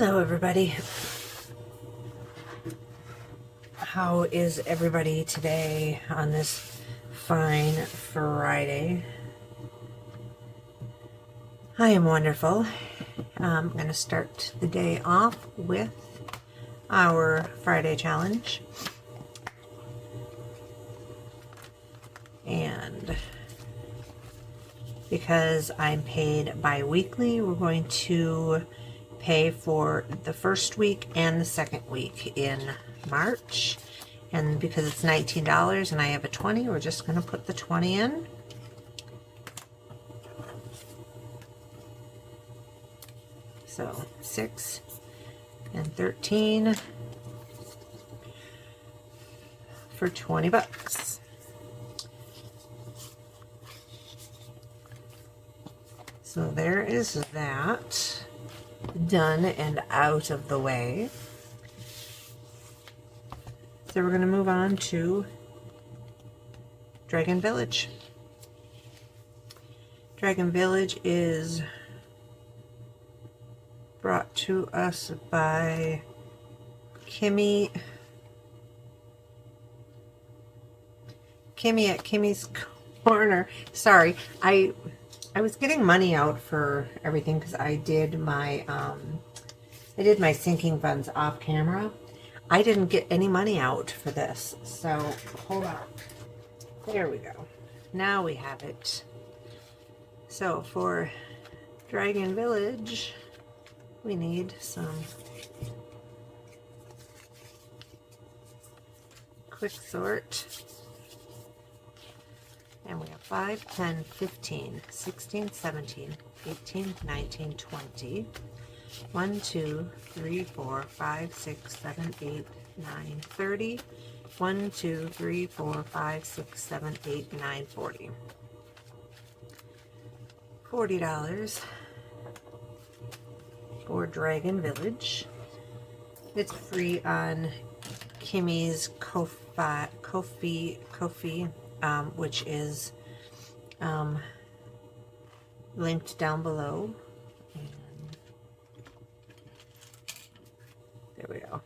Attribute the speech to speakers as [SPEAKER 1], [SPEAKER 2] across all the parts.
[SPEAKER 1] Hello, everybody. How is everybody today on this fine Friday? I am wonderful. I'm going to start the day off with our Friday challenge. And because I'm paid bi-weekly, we're going to pay for the first week and the second week in March. And because it's $19 and I have a 20, we're just going to put the 20 in. So 6 and 13 for 20 bucks. So there is that done and out of the way. So we're going to move on to Dragon Village. Dragon Village is brought to us by Kimmy at Kimmy's Corner. Sorry, I was getting money out for everything because I did my sinking funds off camera. I didn't get any money out for this, so hold on. There we go. Now we have it. So for Dragon Village, we need some quick sort. And we have 5, 10, 15, 16, 17, 18, 19, 20. 1, 2, 3, 4, 5, 6, 7, 8, 9, 30. 1, 2, 3, 4, 5, 6, 7, 8, 9, 40. $40 for Dragon Village. It's free on Kimmy's Ko-fi, which is linked down below. And there we go.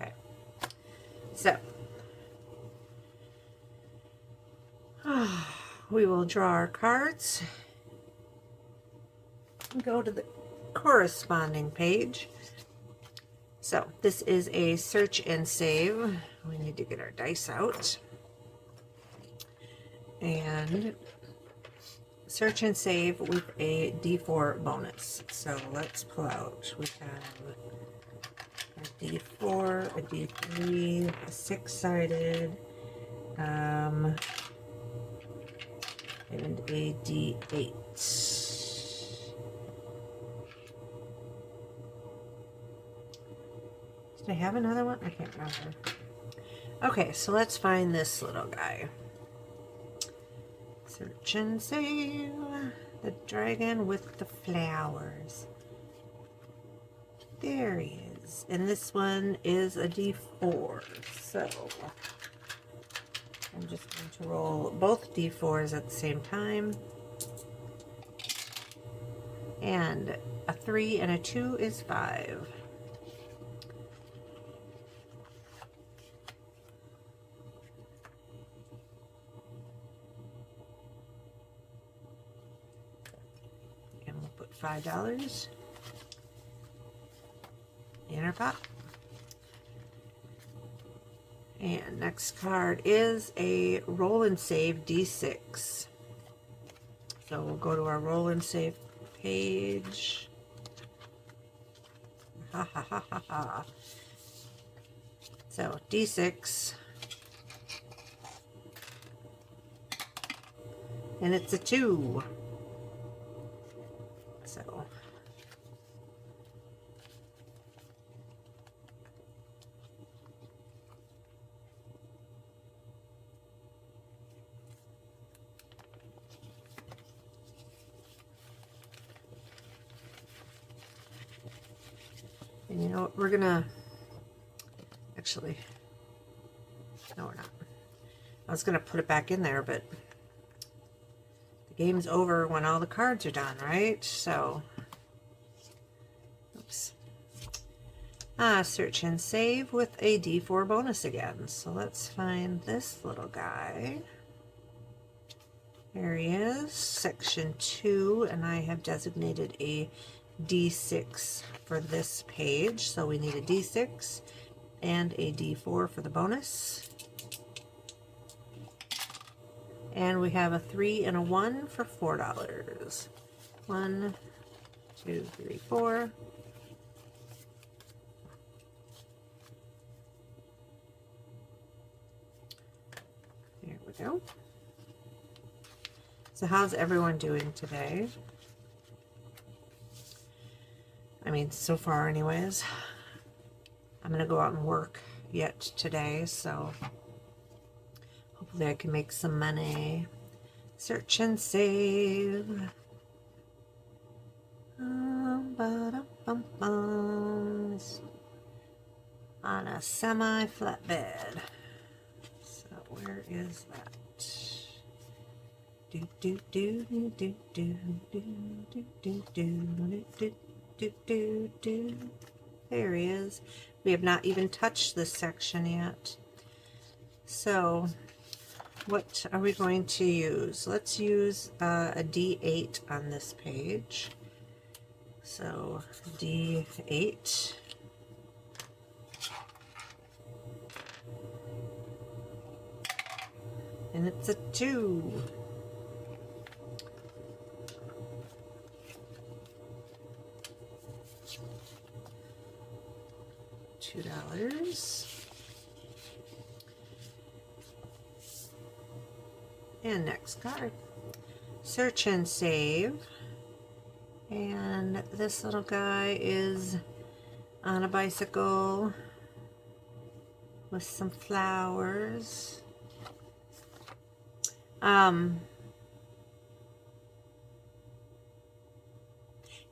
[SPEAKER 1] Okay. So we will draw our cards and go to the corresponding page. So this is a search and save. We need to get our dice out. And search and save with a D4 bonus. So let's pull out. We have a D4, a D3, a 6-sided, and a D8. Did I have another one? I can't remember. Okay, so let's find this little guy. Search and save. The dragon with the flowers. There he is. And this one is a D4. So I'm just going to roll both D4s at the same time. And a 3 and a 2 is 5. And we'll put $5 in our pot. And next card is a roll and save D6. So we'll go to our roll and save page. Ha ha ha ha ha. So D6. And it's a 2. So You know what, we're gonna, actually, no we're not. I was gonna put it back in there, but the game's over when all the cards are done, right? So, oops. Search and save with a D4 bonus again. So let's find this little guy. There he is, section 2, and I have designated a D6 for this page. So we need a D6 and a D4 for the bonus. And we have a 3 and a 1 for $4. 1, 2, 3, 4. There we go. So how's everyone doing today? I mean, so far anyways. I'm going to go out and work yet today, so hopefully I can make some money. Search and save. On a semi-flatbed. So where is that? Do do do do do do do do do do do do do do. There he is. We have not even touched this section yet. So what are we going to use? Let's use a D8 on this page. So D8. And it's a 2. $2. And next card. Search and save. And this little guy is on a bicycle with some flowers.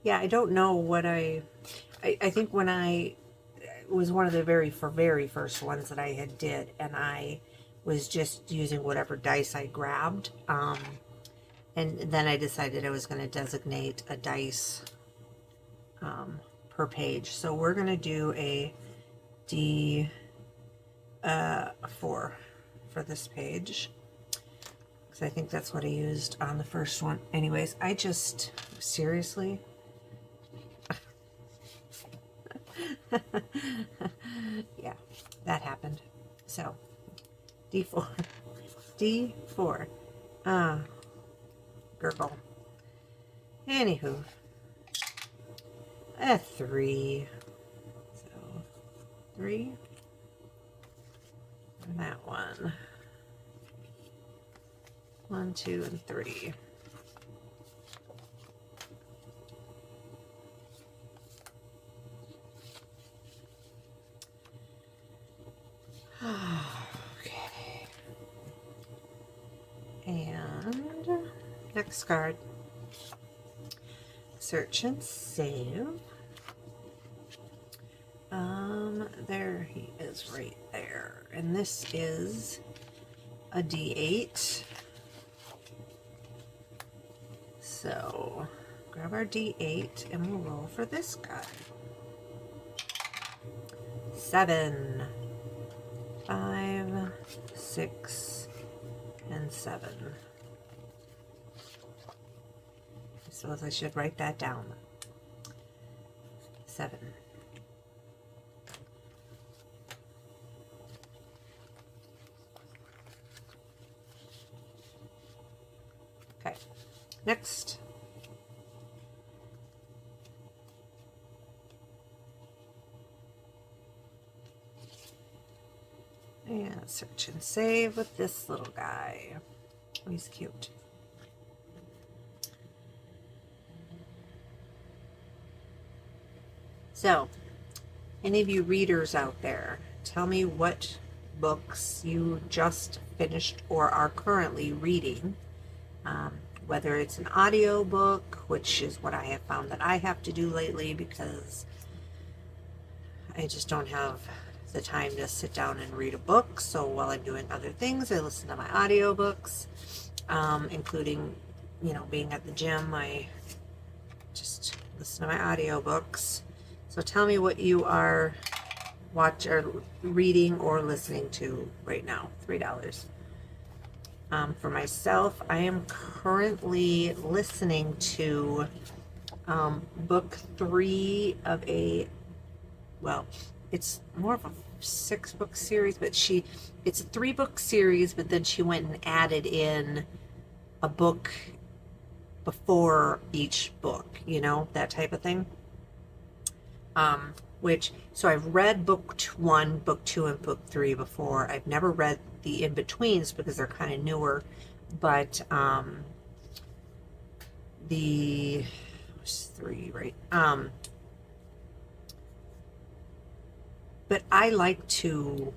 [SPEAKER 1] Yeah, I don't know what I think when it was one of the very first ones that I had did, and I was just using whatever dice I grabbed, and then I decided I was going to designate a dice per page. So we're going to do a D4 for this page, because I think that's what I used on the first one. Anyways, I just, seriously... yeah, that happened. So D4. D4. Gurgle. Anywho. A 3. So 3. And that one. 1, 2, and 3. Okay. And next card. Search and save. There he is right there. And this is a D8. So grab our D8 and we'll roll for this guy. 7. 5, 6, and 7. I suppose I should write that down. 7. Okay, next. And search and save with this little guy. Oh, he's cute. So, any of you readers out there, tell me what books you just finished or are currently reading. Whether it's an audio book, which is what I have found that I have to do lately because I just don't have the time to sit down and read a book. So while I'm doing other things, I listen to my audiobooks, including, being at the gym. I just listen to my audiobooks. So tell me what you are reading or listening to right now. $3. For myself, I am currently listening to book 3 of it's more of a 6-book series, but it's a 3-book series, but then she went and added in a book before each book, that type of thing. So I've read book 1, book 2, and book 3 before. I've never read the in-betweens because they're kind of newer, but the 3, right? But I like to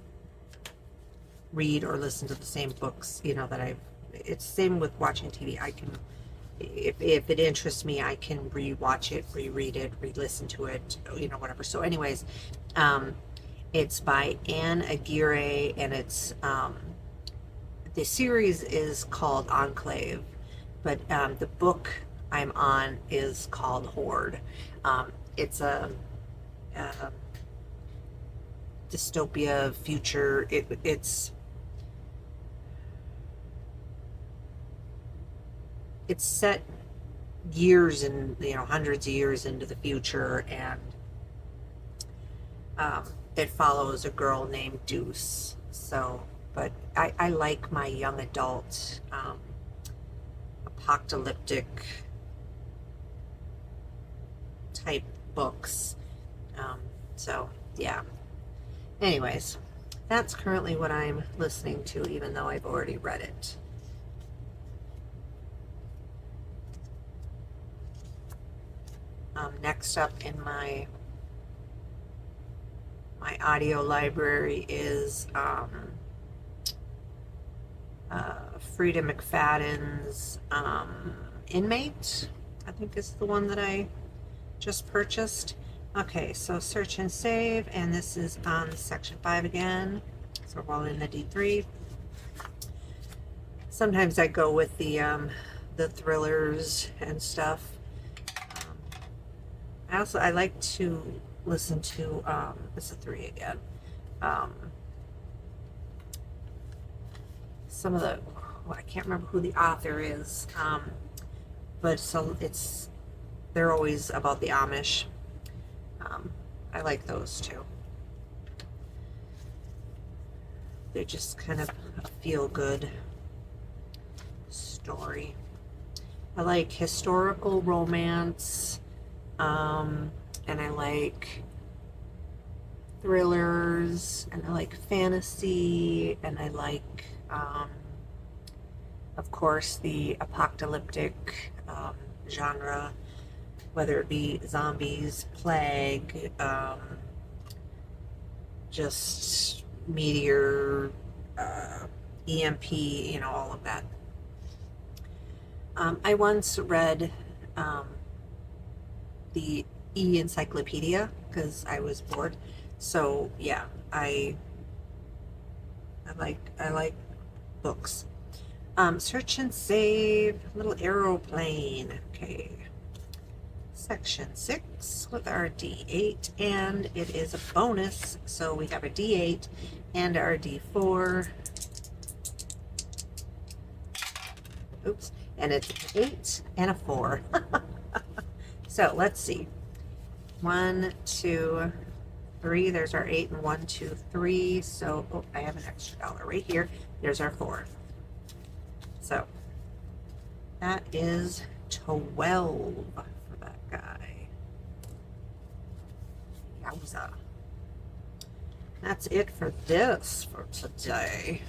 [SPEAKER 1] read or listen to the same books, it's the same with watching TV. I can, if it interests me, I can rewatch it, reread it, re-listen to it, whatever. So anyways, it's by Anne Aguirre, and it's, the series is called Enclave, but the book I'm on is called Horde. It's a dystopia future. It's set years and hundreds of years into the future, and it follows a girl named Deuce. So, but I like my young adult apocalyptic type books. So yeah. Anyways, that's currently what I'm listening to, even though I've already read it. Next up in my audio library is Frida McFadden's Inmate, I think is the one that I just purchased. Okay, so search and save, and this is on section 5 again. So we're all in the D3. Sometimes I go with the thrillers and stuff. I like to listen to it's a 3 again. Some of the, I can't remember who the author is, but so they're always about the Amish. I like those too. They're just kind of a feel-good story. I like historical romance, and I like thrillers, and I like fantasy, and I like, of course, the apocalyptic genre, whether it be zombies, plague, just meteor, EMP, all of that. I once read the E-Encyclopedia because I was bored. So yeah, I like books. Search and save, little aeroplane. Okay. Section 6 with our D8, and it is a bonus, so we have a D8 and our D4. Oops, and it's an 8 and a 4. So let's see. 1, 2, 3. There's our 8 and 1, 2, 3. So I have an extra dollar right here. There's our 4. So that is 12 for that guy. Yowza. That's it for this for today.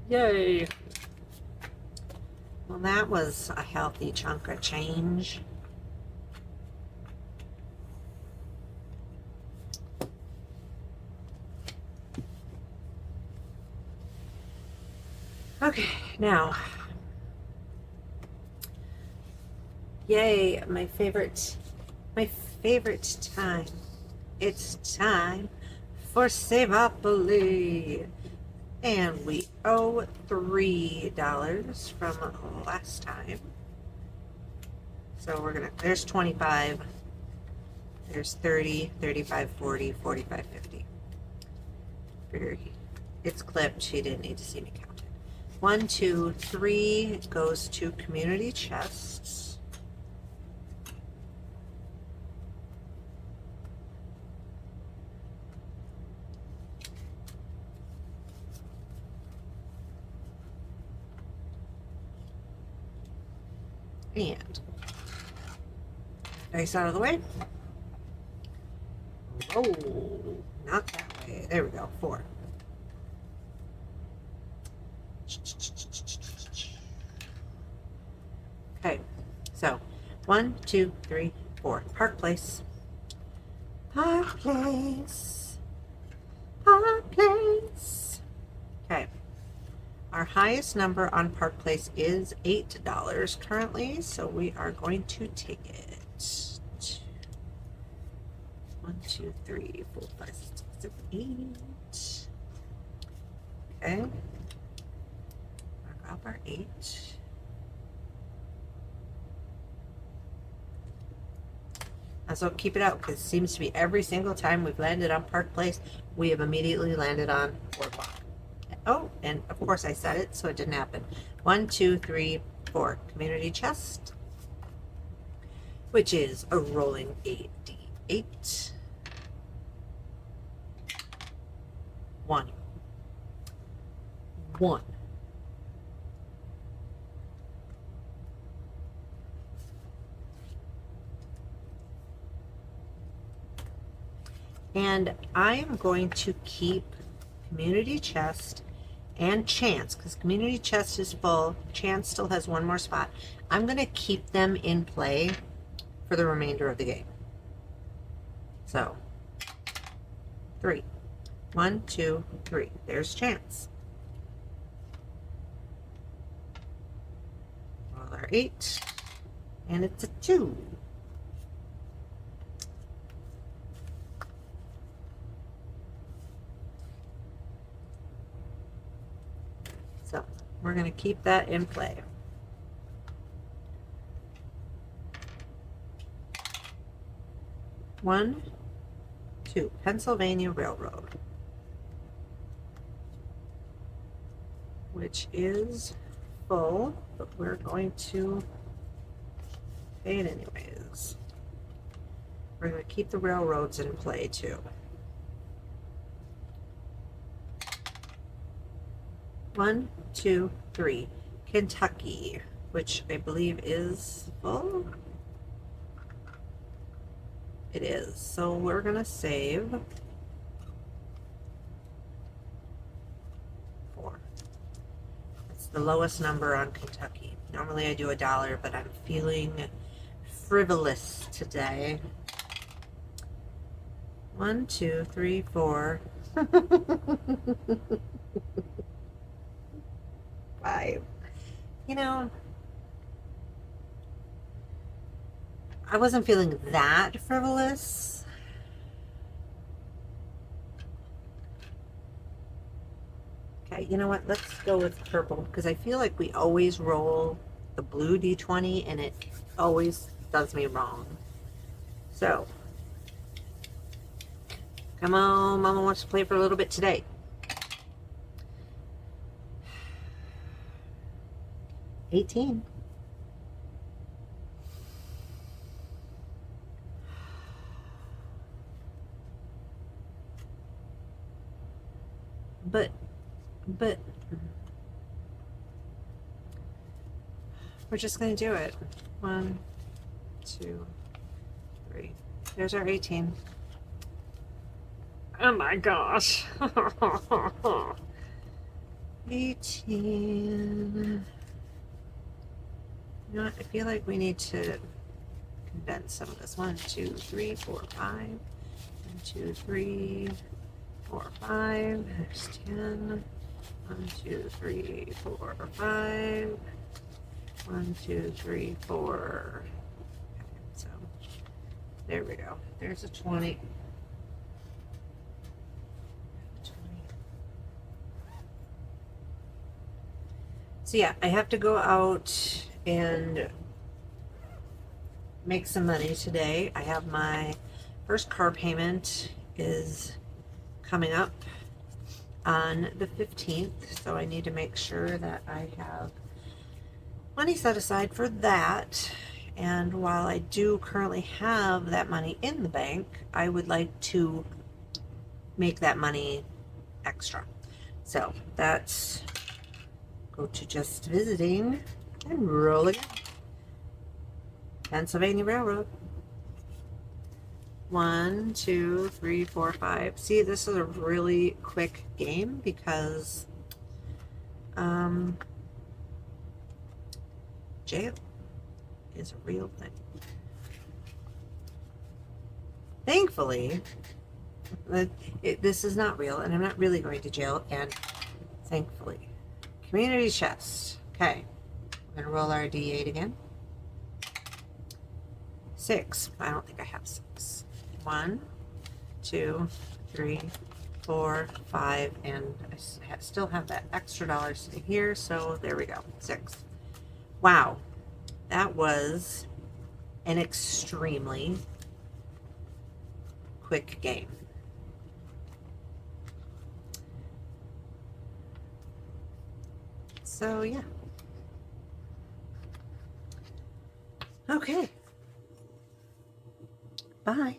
[SPEAKER 1] Yay. Well, that was a healthy chunk of change. Okay, now Yay, my favorite time. It's time for Saveopoly. And we owe $3 from last time. So we're gonna, there's 25, there's 30, 35, 40, 45, 50. It's clipped, she didn't need to see me count it. 1, 2, 3 goes to community chests. And dice out of the way. Oh, not that way. There we go. 4. Okay, so 1, 2, 3, 4. Park Place. Park Place. Park Place. Okay. Our highest number on Park Place is $8 currently, so we are going to take it. 1, 2, 3, 4, 5, 6, 7, 8. Okay. Mark off our 8. So keep it out, because it seems to be every single time we've landed on Park Place, we have immediately landed on Boardwalk. Oh, and of course I said it, so it didn't happen. 1, 2, 3, 4. Community chest, which is a rolling 8d8. 1. 1. And I am going to keep community chest and chance, because community chest is full. Chance still has one more spot. I'm going to keep them in play for the remainder of the game. So 3. 1, 2, 3. There's chance. Roll our 8, and it's a 2. So we're going to keep that in play. One, 2. Pennsylvania Railroad, which is full, but we're going to pay it anyways. We're going to keep the railroads in play too. 1, 2, 3. Kentucky, which I believe is full. It is. So we're going to save 4. It's the lowest number on Kentucky. Normally I do $1, but I'm feeling frivolous today. 1, 2, 3, 4. 5. You know, I wasn't feeling that frivolous. Okay, you know what? Let's go with purple, because I feel like we always roll the blue D20 and it always does me wrong. So, come on, Mama wants to play for a little bit today. 18. But we're just going to do it. 1, 2, 3. There's our 18. Oh my gosh. 18. You know what? I feel like we need to condense some of this. 1, 2, 3, 4, 5. 1, 2, 3, 4, 5. There's 10. 1, 2, 3, 4, 5. 1, 2, 3, 4. There we go. There's a 20. So yeah, I have to go out and make some money today. I have my first car payment is coming up on the 15th, so I need to make sure that I have money set aside for that. And while I do currently have that money in the bank, I would like to make that money extra. So that's go to just visiting and roll again. Pennsylvania Railroad. 1, 2, 3, 4, 5. See, this is a really quick game because jail is a real thing. Thankfully, this is not real, and I'm not really going to jail, and thankfully. Community chest. Okay. We're going to roll our D8 again. 6. I don't think I have 6. 1, 2, 3, 4, 5, and I still have that extra dollar sitting here, so there we go. 6. Wow. That was an extremely quick game. So yeah. Okay. Bye.